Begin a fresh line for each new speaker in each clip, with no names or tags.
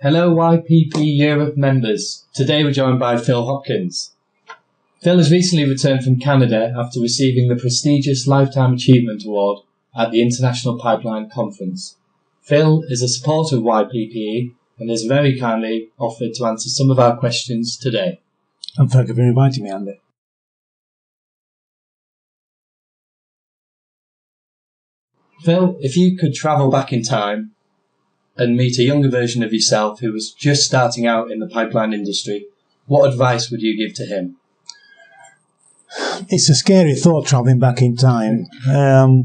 Hello YPPE Europe members. Today we're joined by Phil Hopkins. Phil has recently returned from Canada after receiving the prestigious Lifetime Achievement Award at the International Pipeline Conference. Phil is a supporter of YPPE and has very kindly offered to answer some of our questions today.
And thank you for inviting me, Andy.
Phil, if you could travel back in time and meet a younger version of yourself who was just starting out in the pipeline industry, what advice would you give to him?
It's a scary thought, travelling back in time. I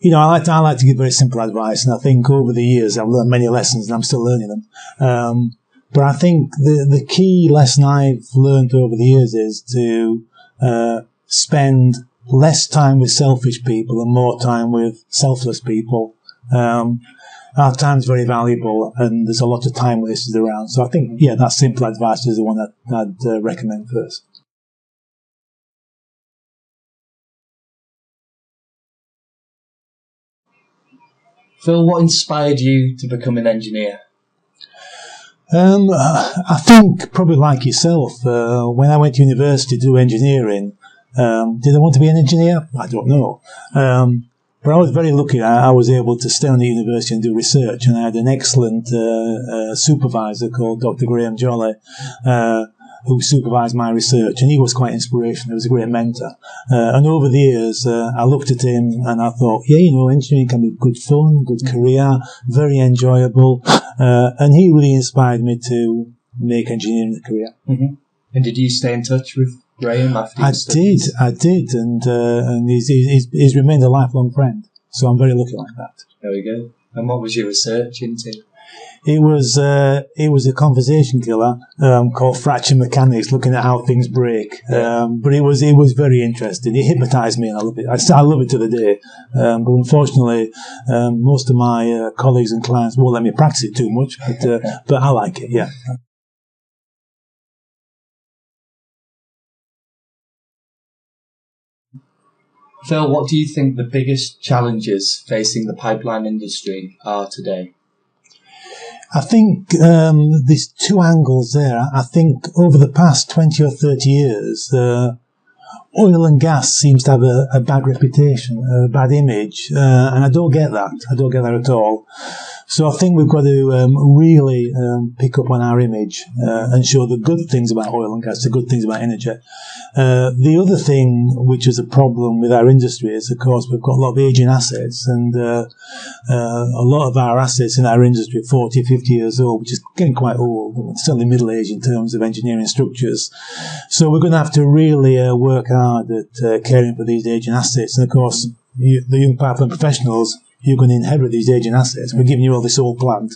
like to give very simple advice, and I think over the years I've learned many lessons and I'm still learning them. But I think the key lesson I've learned over the years is to spend less time with selfish people and more time with selfless people. Our time's very valuable and there's a lot of time wasted around. So I think, that simple advice is the one that I'd recommend first.
Phil, what inspired you to become an engineer?
I think probably like yourself, when I went to university to do engineering, did I want to be an engineer? I don't know. But I was very lucky. I was able to stay on the university and do research, and I had an excellent supervisor called Dr. Graham Jolly, who supervised my research, and he was quite inspirational. He was a great mentor. And over the years, I looked at him and I thought, engineering can be good fun, good career, very enjoyable. And he really inspired me to make engineering a career.
Mm-hmm. And did you stay in touch with Graham after you studied?
I did, and he's remained a lifelong friend. So I'm very lucky like that.
There we go. And what was your research into?
It was a conversation killer called fracture mechanics, looking at how things break. But it was very interesting. It hypnotised me, and I love it. I love it to the day. But unfortunately, most of my colleagues and clients won't let me practice it too much. But I like it. Yeah.
Phil, what do you think the biggest challenges facing the pipeline industry are today?
I think there's two angles there. I think over the past 20 or 30 years, oil and gas seems to have a bad reputation, a bad image, and I don't get that. I don't get that at all. So I think we've got to really pick up on our image and show the good things about oil and gas, the good things about energy. The other thing which is a problem with our industry is, of course, we've got a lot of aging assets, and a lot of our assets in our industry are 40, 50 years old, which is getting quite old, certainly middle-aged in terms of engineering structures. So we're going to have to really work hard at caring for these aging assets. And, of course, the young pipeline professionals, you're going to inherit these aging assets. We're giving you all this old plant,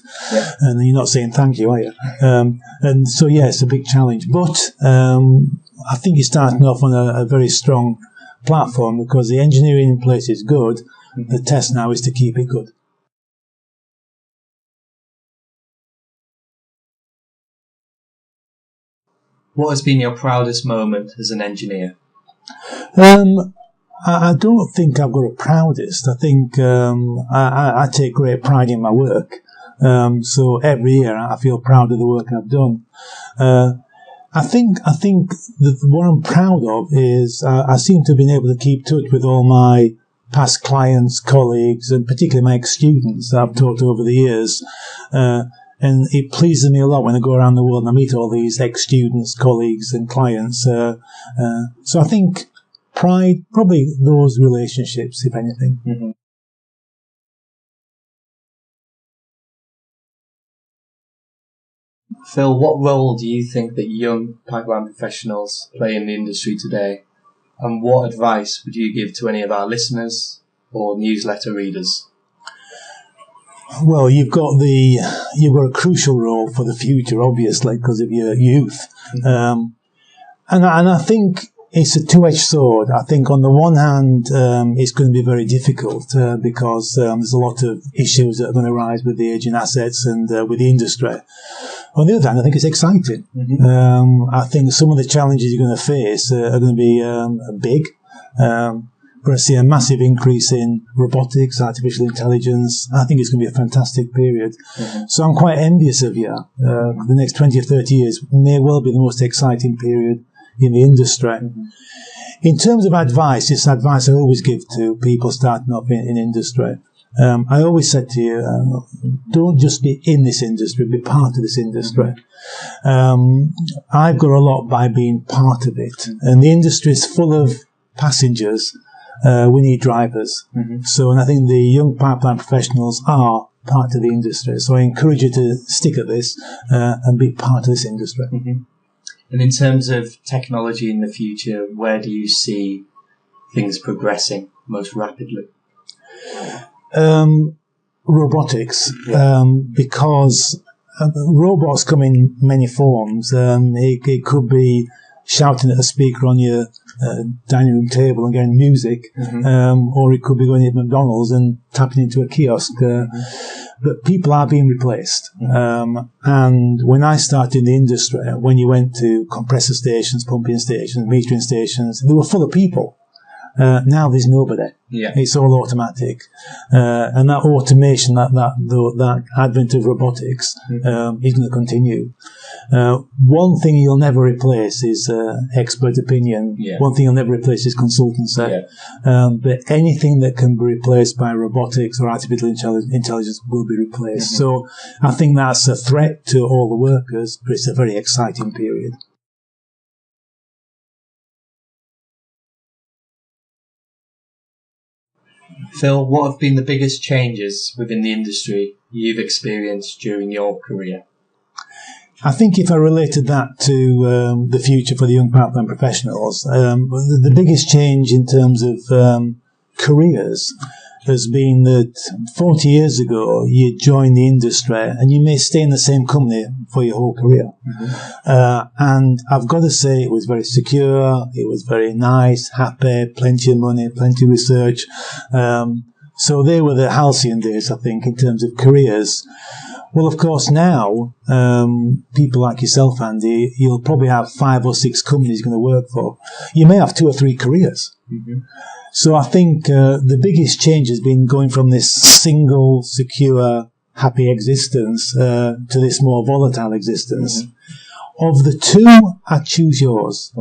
and you're not saying thank you, are you? And so, it's a big challenge. But I think you're starting off on a very strong platform because the engineering in place is good. Mm-hmm. The test now is to keep it good.
What has been your proudest moment as an engineer?
I don't think I've got a proudest. I think I take great pride in my work. So every year I feel proud of the work I've done. I think that what I'm proud of is I seem to have been able to keep touch with all my past clients, colleagues, and particularly my ex-students that I've taught over the years. And it pleases me a lot when I go around the world and I meet all these ex-students, colleagues, and clients. So I think pride, probably those relationships, if anything.
Mm-hmm. Phil, what role do you think that young pipeline professionals play in the industry today? And what advice would you give to any of our listeners or newsletter readers?
Well, you've got a crucial role for the future, obviously, because of your youth. Mm-hmm. And I think it's a two-edged sword. I think on the one hand, it's going to be very difficult because there's a lot of issues that are going to arise with the aging assets and with the industry. On the other hand, I think it's exciting. Mm-hmm. I think some of the challenges you're going to face are going to be big. but I see a massive increase in robotics, artificial intelligence. I think it's going to be a fantastic period. So I'm quite envious of you. The next 20 or 30 years may well be the most exciting period in the industry. In terms of advice, it's advice I always give to people starting off in industry. I always said to you, don't just be in this industry, be part of this industry. I've got a lot by being part of it. And the industry is full of passengers. We need drivers. So, and I think the young pipeline professionals are part of the industry. So I encourage you to stick at this and be part of this industry.
And in terms of technology in the future, where do you see things progressing most rapidly?
Robotics, because robots come in many forms. It could be shouting at a speaker on your dining room table and getting music, or it could be going to McDonald's and tapping into a kiosk. But people are being replaced. And when I started in the industry, when you went to compressor stations, pumping stations, metering stations, they were full of people. Now there's nobody. It's all automatic, and that automation, that advent of robotics, is going to continue. One thing you'll never replace is expert opinion. One thing you'll never replace is consultancy. But anything that can be replaced by robotics or artificial intelligence will be replaced. So I think that's a threat to all the workers, but it's a very exciting period.
Phil, what have been the biggest changes within the industry you've experienced during your career?
I think if I related that to the future for the young pipeline professionals, the biggest change in terms of careers has been that 40 years ago you joined the industry and you may stay in the same company for your whole career. And I've got to say it was very secure, it was very nice, happy, plenty of money, plenty of research. So they were the halcyon days, I think, in terms of careers. Well, of course, now, people like yourself, Andy, you'll probably have 5 or 6 companies you're going to work for. You may have 2 or 3 careers. So I think the biggest change has been going from this single, secure, happy existence to this more volatile existence. Of the 2, I choose yours.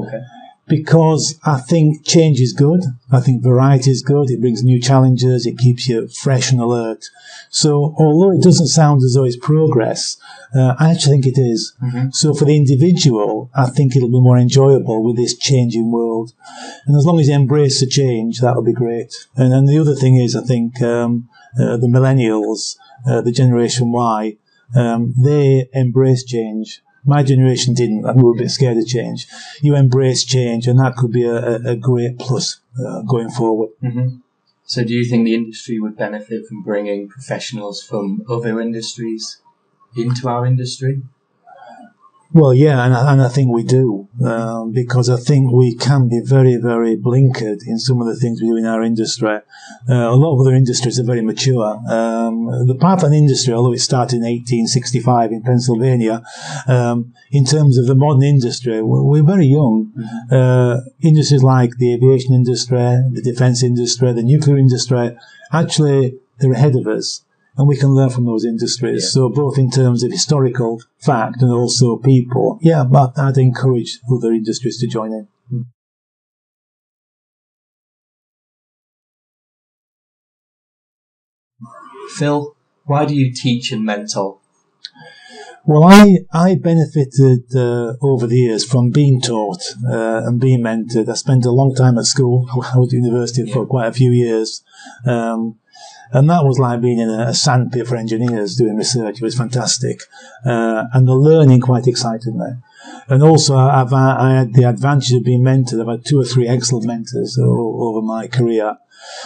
Because I think change is good. I think variety is good. It brings new challenges. It keeps you fresh and alert. So although it doesn't sound as though it's progress, I actually think it is. So for the individual, I think it'll be more enjoyable with this changing world. And as long as you embrace the change, that'll be great. And then the other thing is, I think the millennials, the Generation Y, they embrace change. My generation didn't, and we were a bit scared of change. You embrace change, and that could be a great plus going forward.
So do you think the industry would benefit from bringing professionals from other industries into our industry?
Well, yeah, and I think we do, because I think we can be very, very blinkered in some of the things we do in our industry. A lot of other industries are very mature. The pipeline industry, although it started in 1865 in Pennsylvania, in terms of the modern industry, we're very young. Industries like the aviation industry, the defence industry, the nuclear industry, actually, they're ahead of us. And we can learn from those industries. So both in terms of historical fact and also people. But I'd encourage other industries to join in.
Phil, why do you teach and mentor?
Well, I benefited over the years from being taught and being mentored. I spent a long time at school. I was at university for quite a few years. And that was like being in a sandpit for engineers doing research. It was fantastic. And the learning quite excited me. And also, I had the advantage of being mentored. I've had 2 or 3 excellent mentors over my career.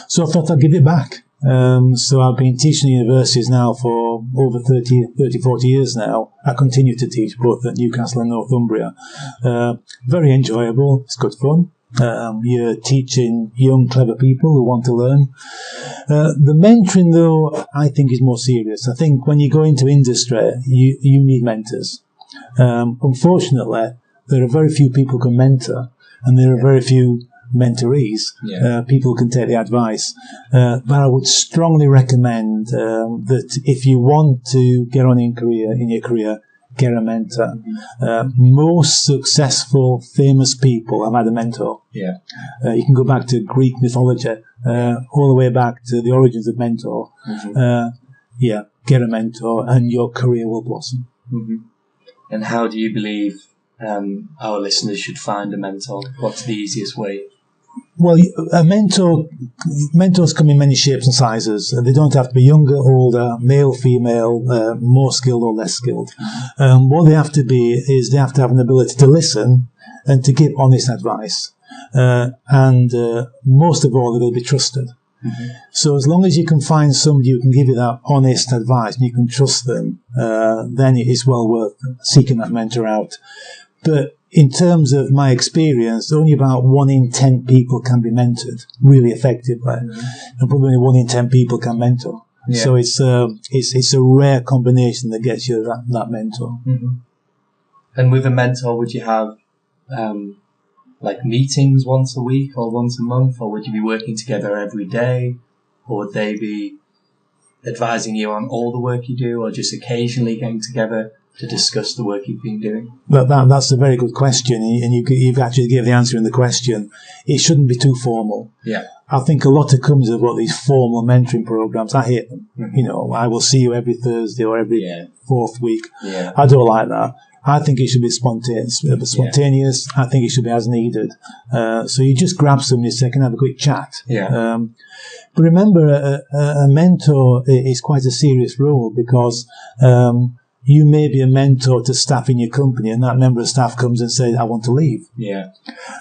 So I thought I'd give it back. So I've been teaching at universities now for over 30, 40 years now. I continue to teach both at Newcastle and Northumbria. Very enjoyable. It's good fun. You're teaching young, clever people who want to learn. The mentoring, though, I think is more serious. I think when you go into industry, you need mentors. Unfortunately, there are very few people who can mentor, and there are very few mentorees,
Yeah.
people can take the advice. But I would strongly recommend that if you want to get on in your career, get a mentor. Most successful, famous people have had a mentor.
Yeah.
You can go back to Greek mythology, all the way back to the origins of mentor. Get a mentor and your career will blossom.
And how do you believe our listeners should find a mentor? What's the easiest way?
Well, mentors come in many shapes and sizes. They don't have to be younger, older, male, female, more skilled or less skilled. What they have to be is they have to have an ability to listen and to give honest advice. And most of all, they're going to be trusted. So as long as you can find somebody who can give you that honest advice and you can trust them, then it is well worth seeking that mentor out. But in terms of my experience, only about 1 in 10 people can be mentored really effectively, and probably only 1 in 10 people can mentor.
Yeah.
So it's a rare combination that gets you that mentor.
And with a mentor, would you have like meetings once a week or once a month, or would you be working together every day, or would they be advising you on all the work you do, or just occasionally getting together to discuss the work you've been doing?
That's a very good question, and you've actually given the answer in the question. It shouldn't be too formal.
Yeah.
I think a lot of comes of what these formal mentoring programs. I hate them. You know, I will see you every Thursday or every fourth week.
Yeah.
I don't like that. I think it should be spontaneous. I think it should be as needed. So you just grab somebody and can have a quick chat.
Yeah.
But remember, a mentor is quite a serious role, because you may be a mentor to staff in your company, and that member of staff comes and says, I want to leave.
Yeah.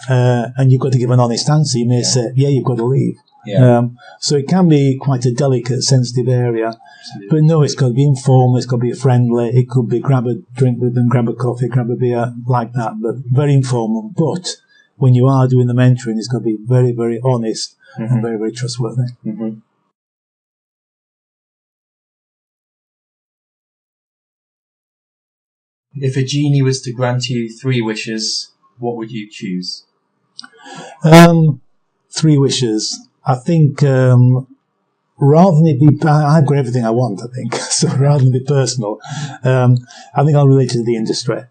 And you've got to give an honest answer. You may say, you've got to leave.
Yeah.
So it can be quite a delicate, sensitive area.
Absolutely.
But no, it's got to be informal, it's got to be friendly, it could be grab a drink with them, grab a coffee, grab a beer, like that, but very informal. But when you are doing the mentoring, it's got to be very, very honest and very, very trustworthy.
If a genie was to grant you 3 wishes, what would you choose?
3 wishes. I think rather than it be, I've got everything I want, I think. So rather than be personal, I think I'll relate to the industry.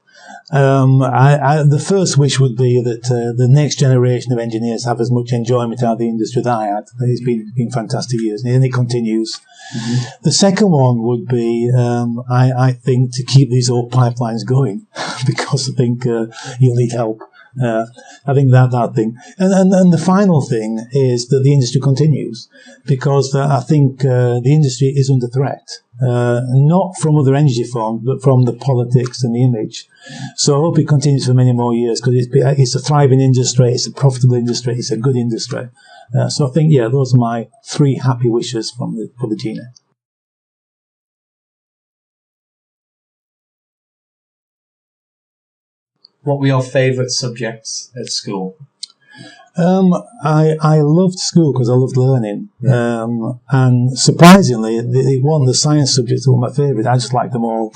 The first wish would be that the next generation of engineers have as much enjoyment out of the industry that I had. It's been fantastic years, and it continues. The second one would be, I think, to keep these old pipelines going, because I think you'll need help. I think that thing. And the final thing is that the industry continues, because I think the industry is under threat, not from other energy forms, but from the politics and the image. So I hope it continues for many more years, because it's a thriving industry, it's a profitable industry, it's a good industry. So I think, those are my 3 happy wishes for the genie.
What were your favourite subjects at school?
I loved school because I loved learning. And surprisingly, the science subjects were my favourite. I just liked them all.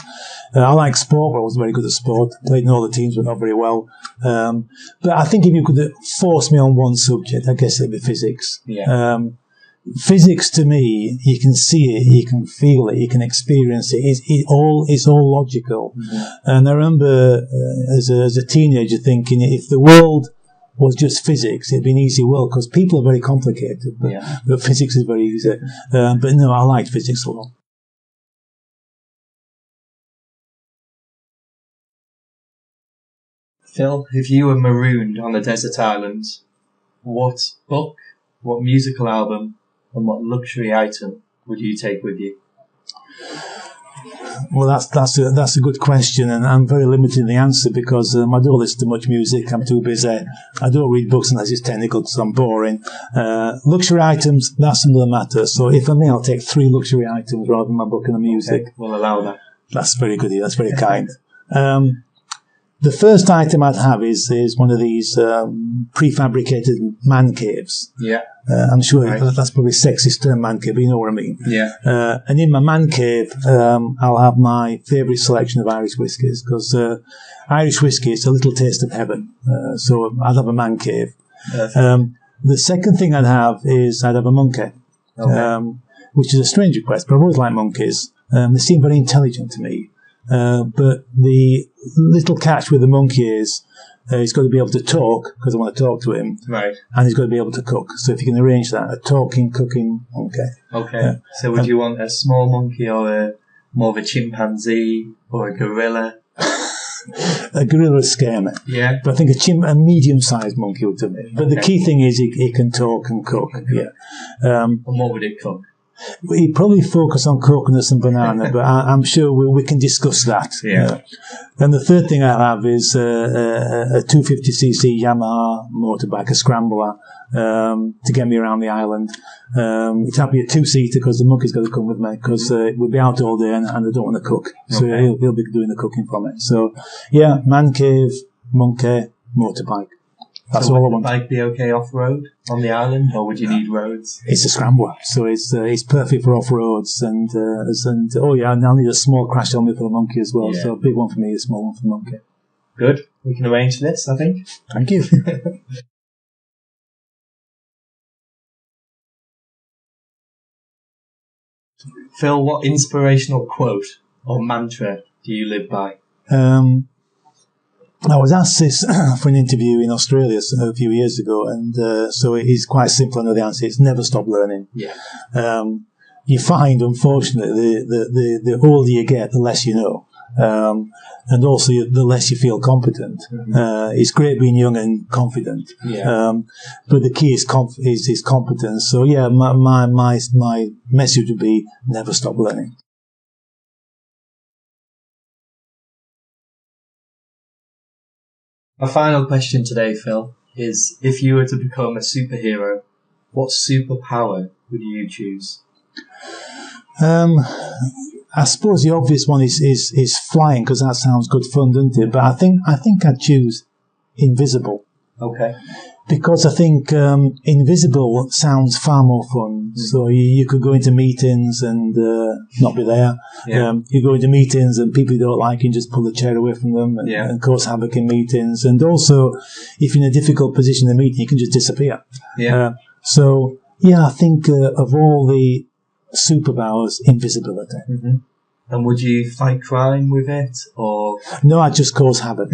I liked sport, but I was very good at sport. Played in all the teams, but not very well. But I think if you could force me on one subject, I guess it'd be physics.
Yeah.
Physics, to me, you can see it, you can feel it, you can experience it. It's all logical. And I remember as a teenager thinking, if the world was just physics, it'd be an easy world, because people are very complicated, but physics is very easy. But no, I liked physics a lot.
Phil, if you were marooned on a desert island, what book, what musical album, and what luxury item would you take with you?
Well, that's a good question, and I'm very limited in the answer, because I don't listen to much music. I'm too busy. I don't read books unless it's technical, because I'm boring. Luxury items, that's another matter. So if I may, I'll take 3 luxury items rather than my book and the music.
Okay, we'll allow that.
That's very good. That's very kind. The first item I'd have is one of these prefabricated man caves.
Yeah.
I'm sure that's probably a sexist term, man cave, but you know what I mean.
Yeah.
And in my man cave, I'll have my favourite selection of Irish whiskies, because Irish whiskey is a little taste of heaven. So I'd have a man cave. The second thing I'd have a monkey, which is a strange request, but I've always liked monkeys. They seem very intelligent to me. But the little catch with the monkey is he's got to be able to talk, because I want to talk to him.
Right.
And he's got to be able to cook. So if you can arrange that, a talking, cooking monkey.
Okay. So would you want a small monkey or more of a chimpanzee or a gorilla?
A gorilla would scare me.
Yeah.
But I think a medium-sized monkey would do me. But the key thing is he can talk and cook. Yeah.
And what would it cook?
He'd probably focus on coconuts and banana, but I'm sure we can discuss that.
Yeah.
And the third thing I'll have is a 250cc Yamaha motorbike, a scrambler, to get me around the island. It'd have to be a two-seater because the monkey's got to come with me, because we'll be out all day and I don't want to cook. So he'll be doing the cooking for me. So, yeah, man cave, monkey, motorbike. That's all I want.
Would the bike be okay off-road on the island, or would you need roads?
It's a scrambler, so it's perfect for off-roads. And I'll need a small crash helmet for the monkey as well. Yeah. So a big one for me, a small one for the monkey.
Good. We can arrange this, I think.
Thank you.
Phil, what inspirational quote or mantra do you live by?
I was asked this for an interview in Australia a few years ago, and so it is quite simple. I know the answer. It's never stop learning.
Yeah.
You find, unfortunately, the older you get, the less you know, and also the less you feel competent. Mm-hmm. It's great being young and confident, but the key is competence. So yeah, my message would be never stop learning.
Our final question today, Phil, is if you were to become a superhero, what superpower would you choose?
I suppose the obvious one is flying, because that sounds good fun, doesn't it? But I think I'd choose invisible.
Okay.
Because I think invisible sounds far more fun. So you could go into meetings and not be there. Yeah. You go into meetings and people you don't like, you can just pull the chair away from them and cause havoc in meetings. And also, if you're in a difficult position in a meeting, you can just disappear. Yeah. I think of all the superpowers, invisibility.
Mm-hmm. And would you fight crime with it, or...?
No, I'd just cause havoc.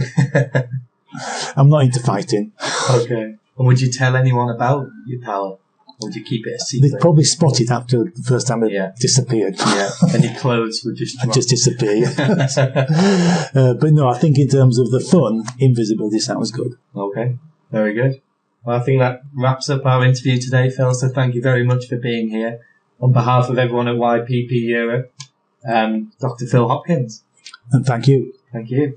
I'm not into fighting.
Okay. And would you tell anyone about your power? Or would you keep it a secret?
They'd probably spot it after the first time it disappeared.
Yeah. And your clothes would just drop.
Just disappear. But no, I think in terms of the fun, invisibility sounds good.
Okay. Very good. Well, I think that wraps up our interview today, Phil. So thank you very much for being here. On behalf of everyone at YPPE Europe, Dr. Phil Hopkins.
And thank you.
Thank you.